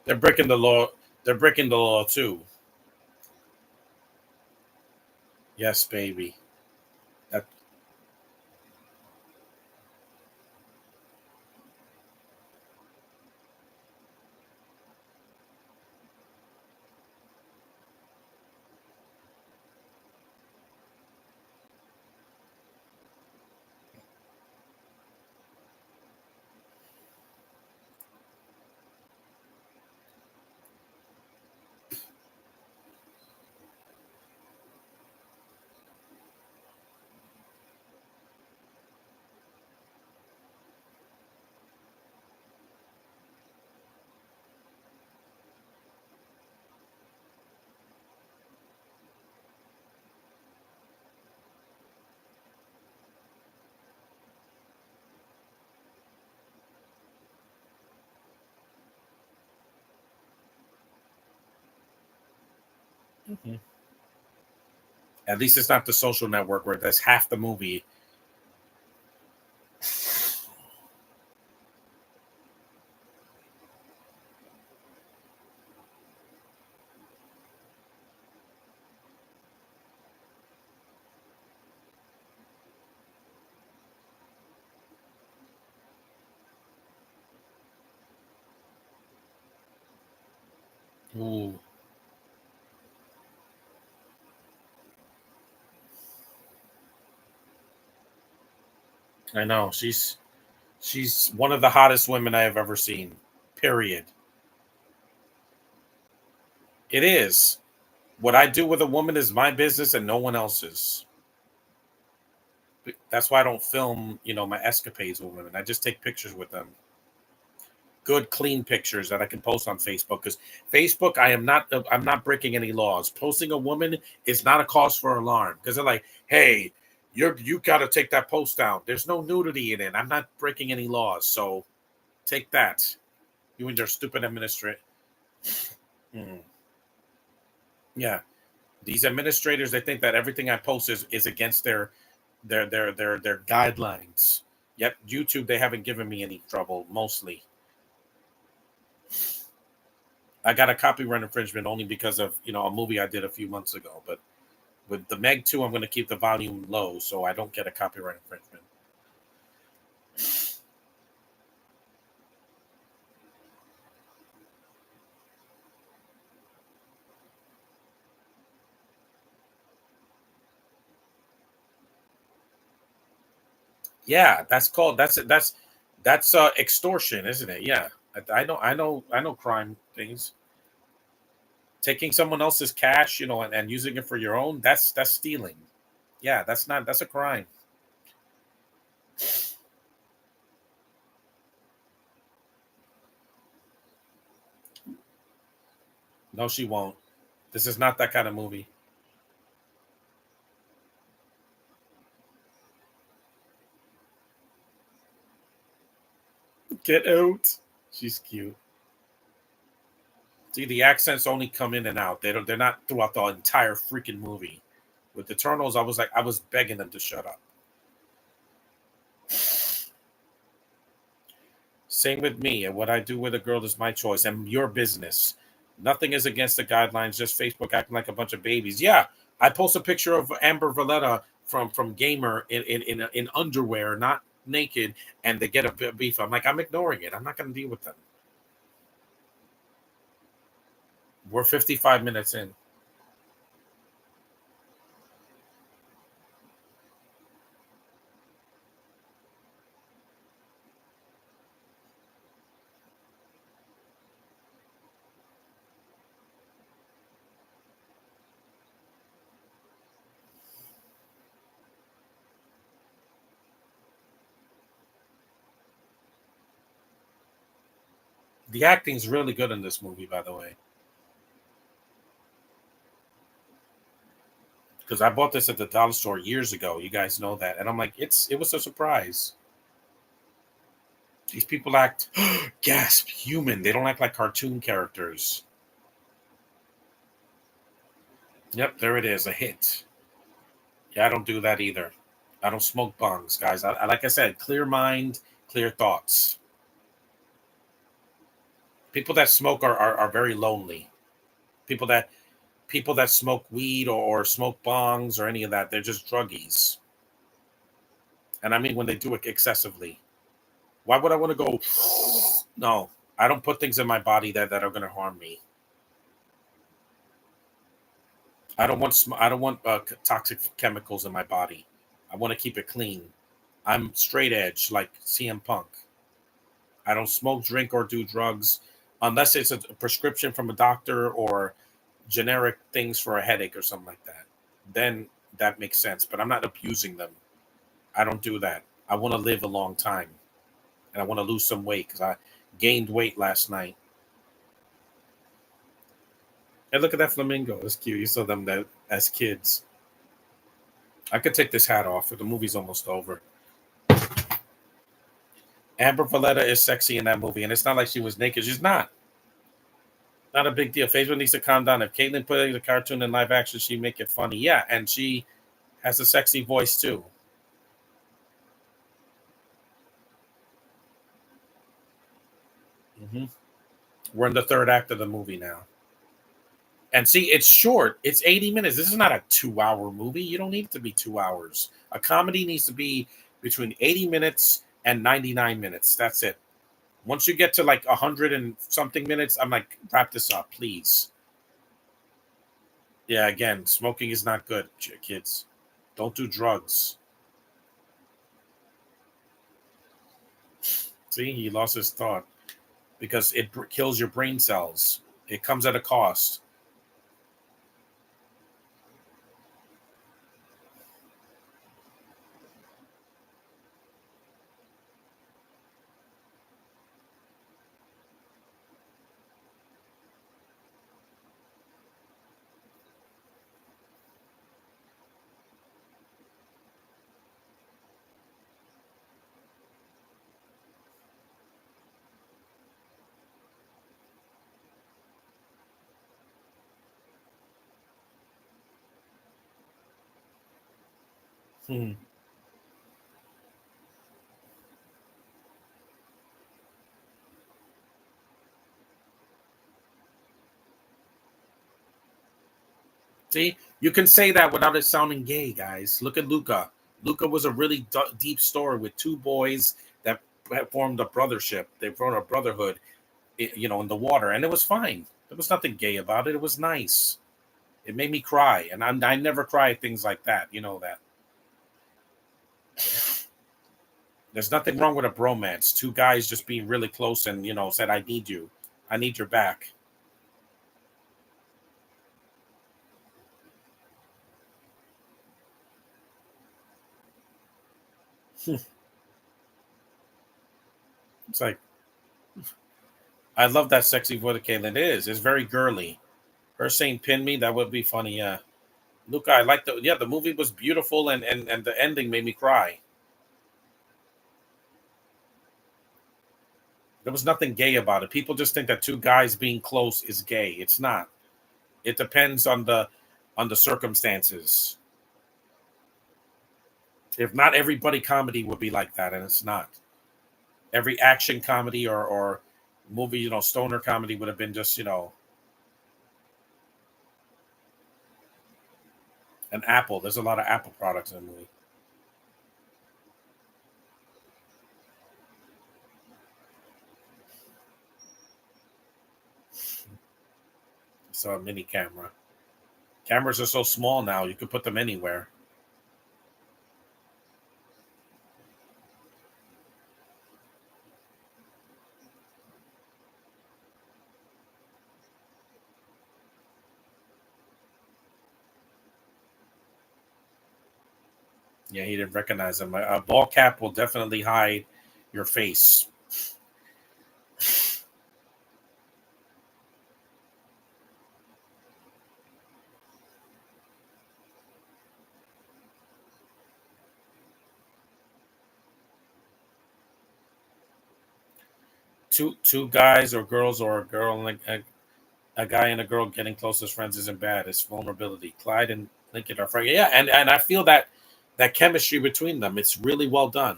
Speaker 1: They're breaking the law. They're breaking the law too. Yes, baby. That, Mhm. At least it's not the social network where that's half the movie. Ooh, I know. She's one of the hottest women I have ever seen. Period. It is. What I do with a woman is my business and no one else's. That's why I don't film, my escapades with women. I just take pictures with them. Good, clean pictures that I can post on Facebook. Because Facebook, I'm not breaking any laws. Posting a woman is not a cause for alarm. Because they're like, hey, you got to take that post down. There's no nudity in it. I'm not breaking any laws. So take that. You and your stupid administrator. Mm, yeah. These administrators, they think that everything I post is against their guidelines. Yep, YouTube, they haven't given me any trouble mostly. I got a copyright infringement only because of a movie I did a few months ago. But with the Meg 2, I'm going to keep the volume low so I don't get a copyright infringement. Yeah, that's extortion, isn't it? Yeah, I know crime things. Taking someone else's cash, and using it for your own, that's stealing. Yeah, that's a crime. No, she won't. This is not that kind of movie. Get out. She's cute. See, the accents only come in and out. They're not throughout the entire freaking movie. With the Eternals, I was begging them to shut up. Same with me. And what I do with a girl is my choice and your business. Nothing is against the guidelines, just Facebook acting like a bunch of babies. Yeah, I post a picture of Amber Valletta from Gamer in underwear, not naked and they get a bit of beef. I'm like, I'm ignoring it. I'm not going to deal with them. We're 55 minutes in. The acting's really good in this movie, by the way, because I bought this at the dollar store years ago. You guys know that, and I'm like, it was a surprise. These people act gasp human. They don't act like cartoon characters. Yep, there it is, a hit. Yeah, I don't do that either. I don't smoke bongs, guys. I like I said, clear mind, clear thoughts. People that smoke are very lonely. People that people that smoke weed or smoke bongs or any of that, they're just druggies. And I mean when they do it excessively. Why would I want to go? No, I don't put things in my body that are going to harm me. I don't want toxic chemicals in my body. I want to keep it clean. I'm straight edge like CM Punk. I don't smoke, drink, or do drugs unless it's a prescription from a doctor or generic things for a headache or something like that. Then that makes sense. But I'm not abusing them. I don't do that. I want to live a long time and I want to lose some weight because I gained weight last night. And look at that flamingo. It's cute. You saw them that as kids. I could take this hat off. The movie's almost over. Amber Valletta is sexy in that movie, and it's not like she was naked. She's not. Not a big deal. Facebook needs to calm down. If Caitlyn put the cartoon in live action, she'd make it funny. Yeah, and she has a sexy voice too. Hmm. We're in the third act of the movie now. And see, it's short. It's 80 minutes. This is not a 2 hour movie. You don't need it to be 2 hours. A comedy needs to be between 80 minutes and 99 minutes. That's it. Once you get to like 100 and something minutes, I'm like, wrap this up, please. Yeah, again, smoking is not good, kids. Don't do drugs. See, he lost his thought because it kills your brain cells. It comes at a cost. Hmm. See, you can say that without it sounding gay, guys. Look at Luca. Luca was a really deep story with two boys that formed a brothership. They formed a brotherhood, in the water, and it was fine. There was nothing gay about it. It was nice. It made me cry, and I never cry at things like that. You know that. There's nothing wrong with a bromance. Two guys just being really close and said, "I need you. I need your back." It's like I love that sexy voice of Caitlyn. It is. It's very girly. Her saying "pin me" that would be funny. Yeah, Luca, I like the movie was beautiful and the ending made me cry. There was nothing gay about it. People just think that two guys being close is gay. It's not. It depends on the circumstances. If not everybody comedy would be like that, and it's not. Every action comedy or movie, stoner comedy would have been just, an Apple. There's a lot of Apple products in the movie. So a mini camera. Cameras are so small now; you could put them anywhere. Yeah, he didn't recognize him. A ball cap will definitely hide your face. Two guys or girls or a girl and a guy and a girl getting close as friends isn't bad. It's vulnerability. Clyde and Lincoln are friends. Yeah, and I feel that chemistry between them. It's really well done.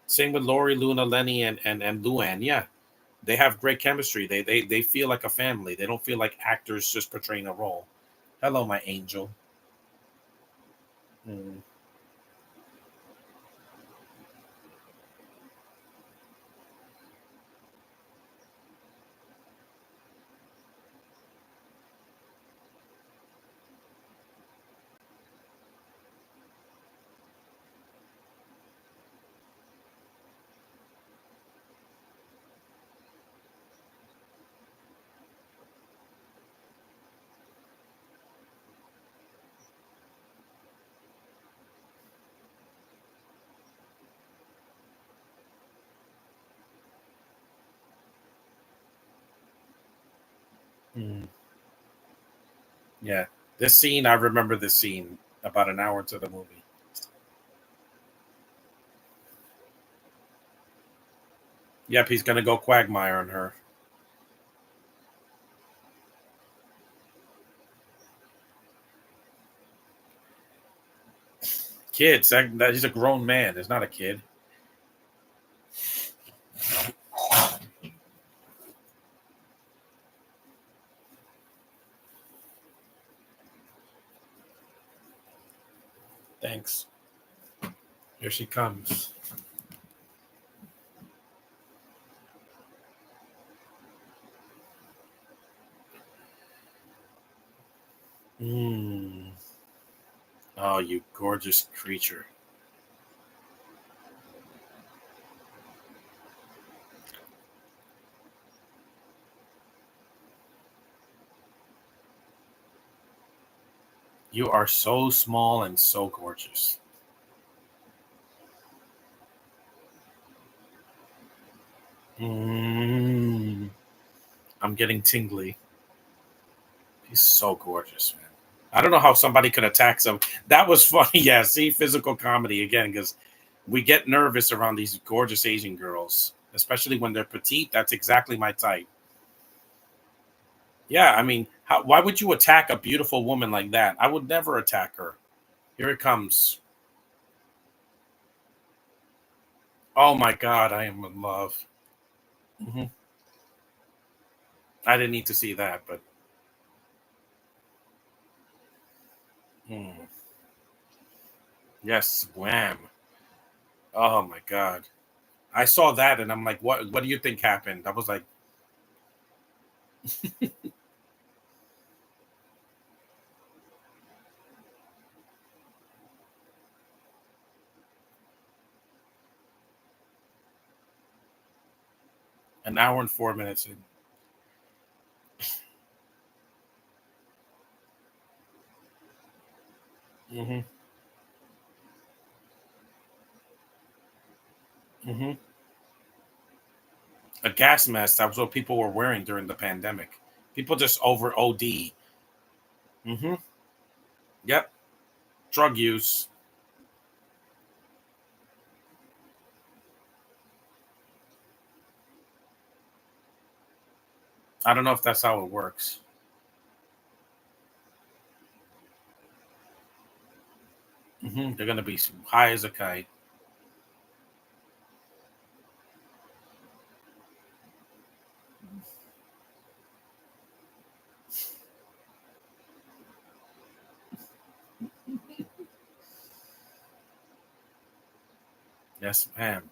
Speaker 1: Same with Lori, Luna, Lenny, and Luann. Yeah, they have great chemistry. They feel like a family. They don't feel like actors just portraying a role. Hello, my angel. Mm, mm. Yeah, this scene I remember. This scene about an hour into the movie. Yep, he's gonna go Quagmire on her. Kids, he's a grown man. He's not a kid. Thanks. Here she comes. Mm. Oh, you gorgeous creature. You are so small and so gorgeous. Mm. I'm getting tingly. He's so gorgeous, man. I don't know how somebody could attack him. That was funny. Yeah, see, physical comedy again, because we get nervous around these gorgeous Asian girls, especially when they're petite. That's exactly my type. Yeah, I mean, why would you attack a beautiful woman like that? I would never attack her. Here it comes. Oh my God, I am in love. Hmm. I didn't need to see that, but mm, yes, wham. Oh my God. I saw that and I'm like, what do you think happened? I was like, an hour and 4 minutes in. Hmm. Hmm. A gas mask. That was what people were wearing during the pandemic. People just over OD. Hmm. Yep. Drug use. I don't know if that's how it works. They're gonna be high as a kite. Yes, ma'am.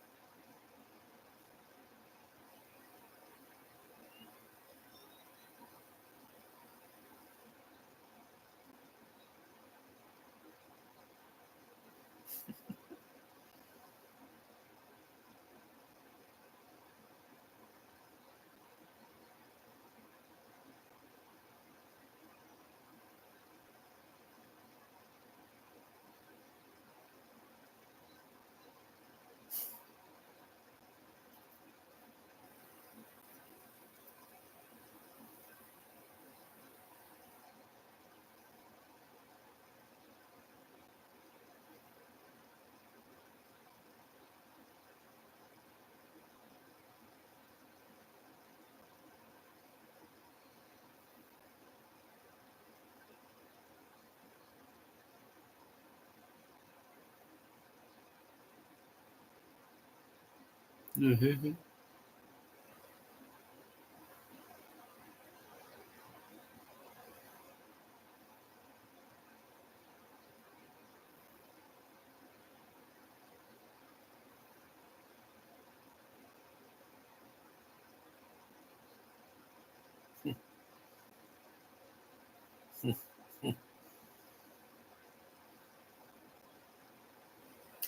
Speaker 1: Mhm.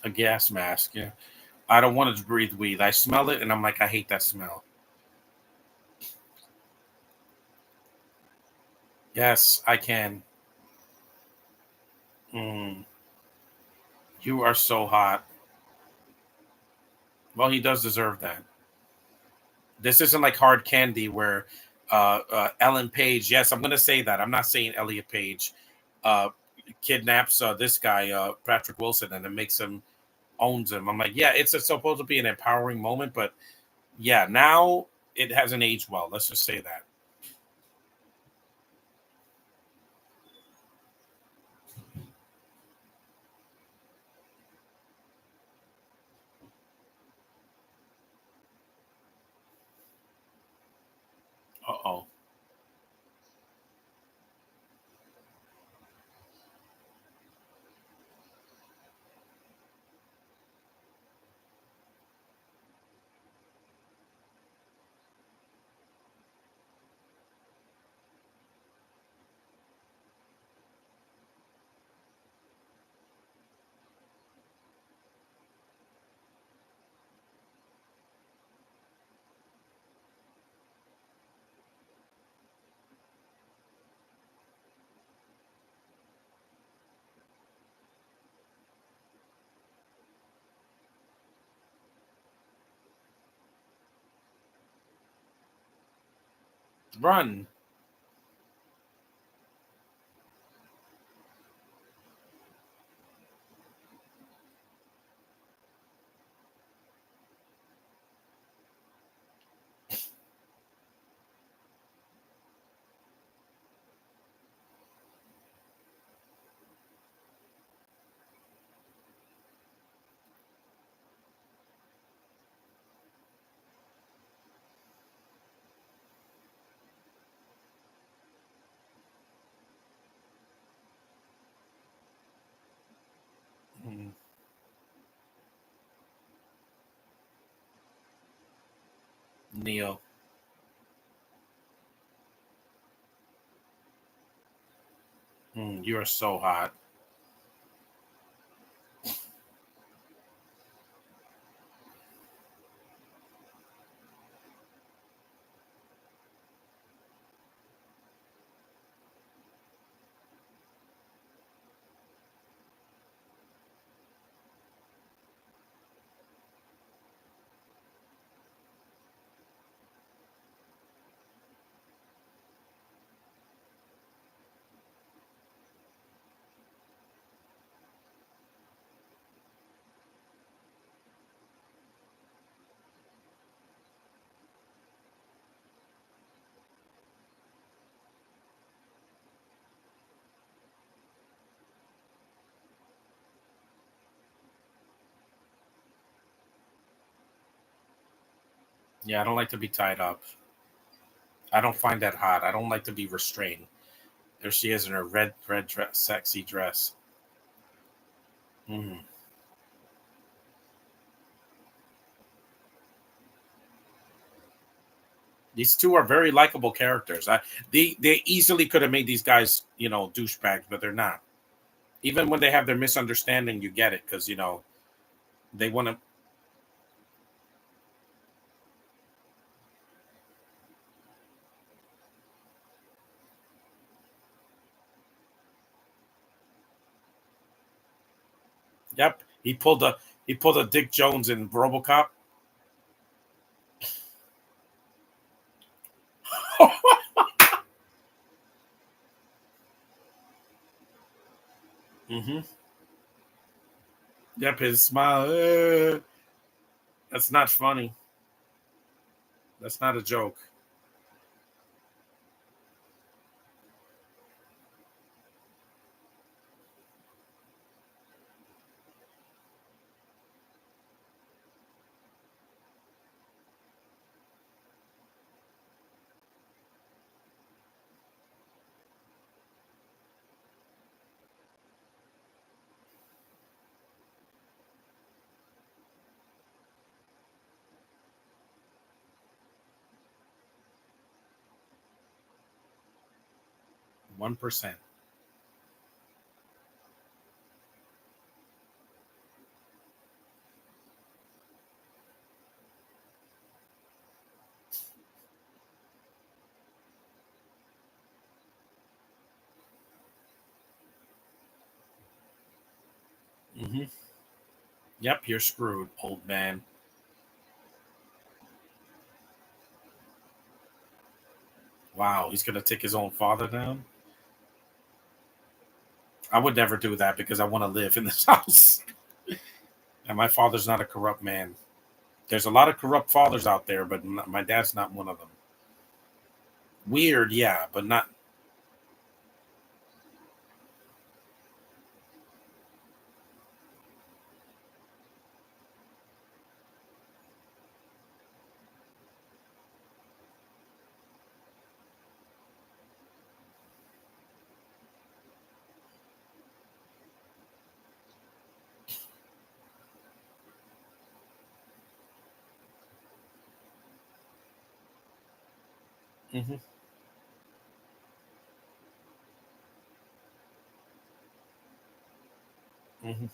Speaker 1: A gas mask. Yeah. I don't want to breathe weed. I smell it, and I'm like, I hate that smell. Yes, I can. Mm, you are so hot. Well, he does deserve that. This isn't like hard candy where Ellen Page. Yes, I'm going to say that. I'm not saying Elliot Page uh, kidnaps this guy Patrick Wilson and then makes him owns him. I'm like, yeah, supposed to be an empowering moment, but yeah, now it hasn't aged well. Let's just say that. Uh oh. Run. Mm, Neo. You are so hot. Yeah, I don't like to be tied up. I don't find that hot. I don't like to be restrained. There she is in her red dress, sexy dress. Mm. These two are very likable characters. They easily could have made these guys, douchebags, but they're not. Even when they have their misunderstanding, you get it because they want to. Yep, he pulled a Dick Jones in RoboCop. Hmm. Yep, his smile. That's not funny. That's not a joke. 1%. Mm-hmm. Yep, you're screwed, old man. Wow, he's gonna take his own father down. I would never do that because I want to live in this house, and my father's not a corrupt man. There's a lot of corrupt fathers out there, but my dad's not one of them. Weird, yeah, but not. Hmm. Hmm.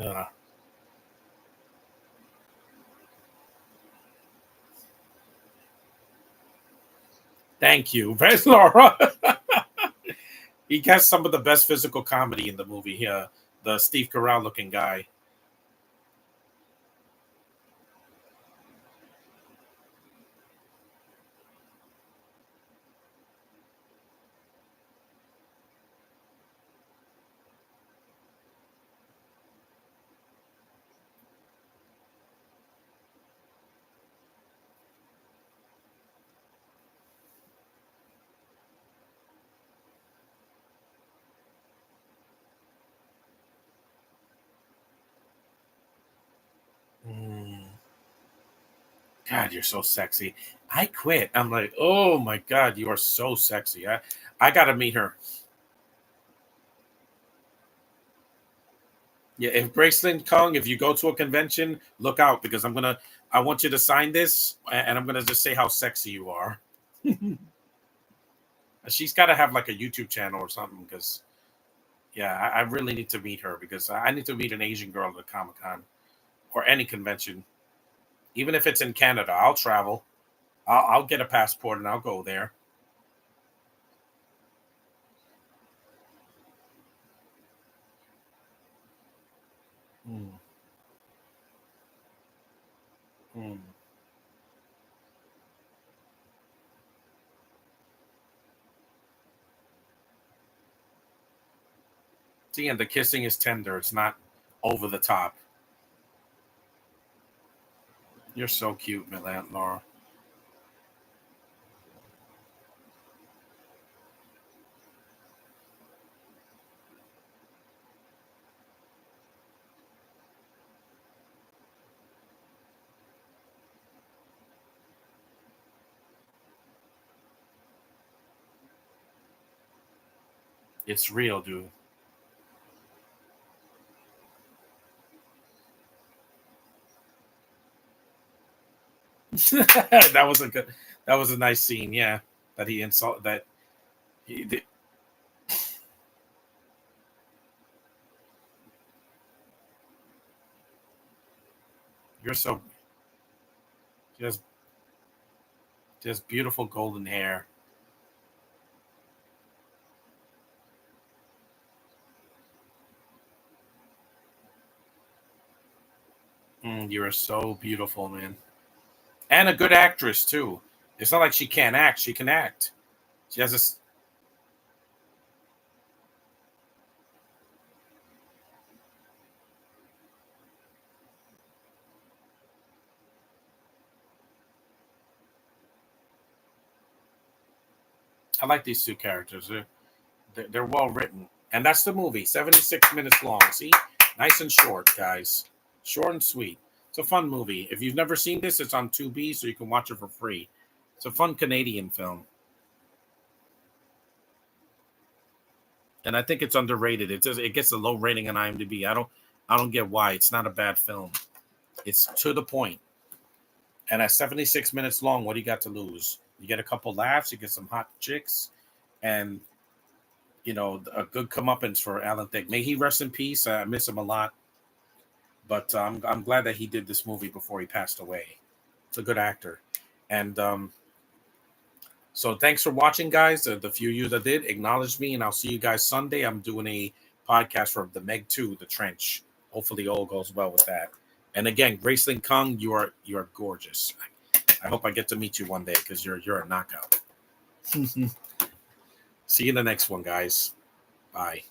Speaker 1: Uh, Thank you, Laura. He has some of the best physical comedy in the movie. Here, the Steve Carell looking guy. Mm. God, you're so sexy. I quit. I'm like, oh my God, you are so sexy. I gotta meet her. Yeah, if Graceland Kong, if you go to a convention, look out because I want you to sign this and I'm gonna just say how sexy you are. She's got to have like a YouTube channel or something because yeah, I really need to meet her because I need to meet an Asian girl at a Comic Con or any convention, even if it's in Canada. I'll travel. I'll get a passport and I'll go there. Mm, mm. See, and the kissing is tender. It's not over the top. You're so cute, Milan Laura. It's real, dude. That was a good. That was a nice scene. Yeah, that he insult that he did. You're so just just beautiful golden hair. You are so beautiful, man, and a good actress too. It's not like she can't act; she can act. She has this. I like these two characters. They're well written, and that's the movie. 76 minutes long. See, nice and short, guys. Short and sweet. It's a fun movie. If you've never seen this, it's on Tubi, so you can watch it for free. It's a fun Canadian film, and I think it's underrated. It gets a low rating on IMDb. I don't get why. It's not a bad film. It's to the point. And at 76 minutes long, what do you got to lose? You get a couple laughs, you get some hot chicks, and a good comeuppance for Alan Thicke. May he rest in peace. I miss him a lot, but I'm glad that he did this movie before he passed away. It's a good actor, and so thanks for watching, guys. The few of you that did acknowledge me, and I'll see you guys Sunday. I'm doing a podcast for the Meg 2, The Trench. Hopefully, all goes well with that. And again, Graceland Kung, you are gorgeous. I hope I get to meet you one day because you're a knockout. See you in the next one, guys. Bye.